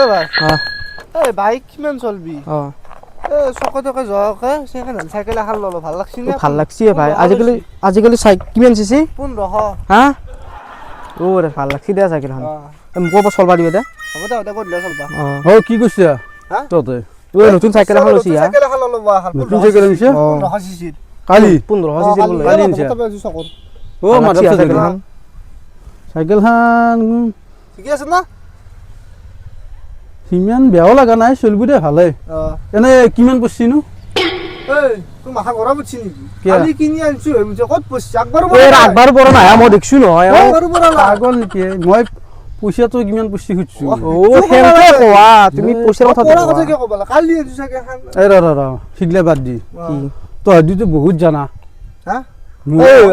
এ ভাই এই বাইক কিমান চলবি এ চকতকে জকে সাইকেল এখন ললো ভাল লাগছি না ভাল লাগছি ভাই আজিকালি কিমান চিচি 1500 হা ওরে ভাল লাগছি দে সাইকেল এখন মোক চলবা দিবে দে হ'ব দে দে কৰিলে চলবা কি কৈছা হা ততে ওই নতুন সাইকেল এখন লইছি সাইকেল এখন ললো বা নতুন সাইকেল আনিছে 1500 সিসি কালি 1500 সিসি বলে কালি আনিছে ও মাদার সাইকেল খান ঠিকই আছে না সিমান বেয়াও লাগা নাই চলবু দে ভালে এনে কিমান পড়ছি নো এই তুই মাথা গরম হচ্ছে নাকি কালি কিনি আনছো এমছে কত পড়ছে একবার একবার বড় না মই দেখছু নহয় একবার বড় না পাগল নেকি মই পইচা তো কিমান পড়ছি খুঁজছো ও হেনকে কোৱা তুমি পইচাৰ কথা কথা কি কবা কালি আনছো সাইকেল খান এ ৰ শিগলে বাদ দি কি তই তো বহুত জানা হা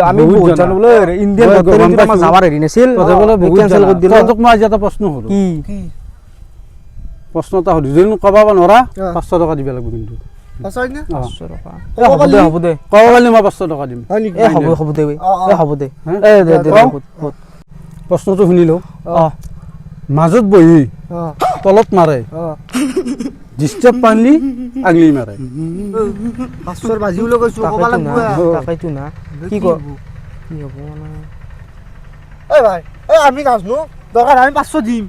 আমি বহুত জানো বলে ইন্ডিয়ান গভর্নমেন্ট আমাৰ যাবাৰ হেৰি নাছিল তই বলে বহুত কেনসেল কৰি দিলে তোক মই আজি এটা প্ৰশ্ন কৰো কি প্ৰশ্ন এটা সুধি যদি কবা নৰা 500 টকা দিবা লাগিব কিন্তু সঁচাই না 500 টকা হ'ব দে কবা পালি মই 500 টকা দিম হয় নেকি এ হ'ব দে হ'ব দে দে প্ৰশ্নটো শুনি লও মাজত বহি তলত মাৰে ডিস্টার্ব পানলি আগলি মারে 500 বাজিও লগাইছো কবা লাগব তাকাইতো না কি কি হ'ব না এই ভাই এই আমি নাজনো দরকার আমি 500 দিম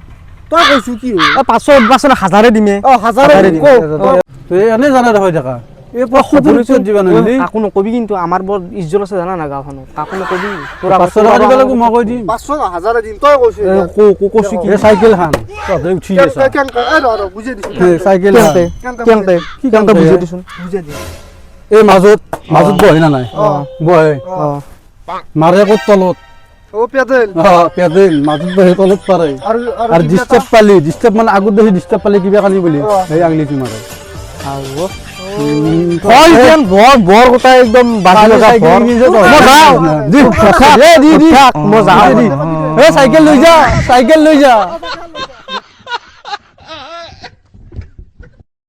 তই কইছো কি 500 বাসন 1000 দিমে 1000 দিম তুই এনে জানা দেখা থাকা এই প্রশ্নটো উত্তর দিবা নলি কাকু নকবি কিন্তু আমার বড় ইজ্জত আছে জানা না গাওখানো কাকু নকবি তোরা 500 টাকা দিবা লাগব মই কই দিম 500 না 1000 দিম তই কইছো কইছি কি সাইকেল খান তই উঠি গেছ কেন এ র বুঝে দিছ সাইকেল কেনতে বুঝে দিছুন বুঝে দি এই মাজত বহে না নাই বহে মারে কত তলত ও পেদল পেদল মাজত বহে তলত পারে আর ডিস্টার্ব মানে আগত দেখি ডিস্টার্ব পালে কিবা কালি বলি এই আগলি কি মারে আও কই যেন বর কথা একদম বাজি লগা বর দি দি দি মজা এ সাইকেল লৈ যা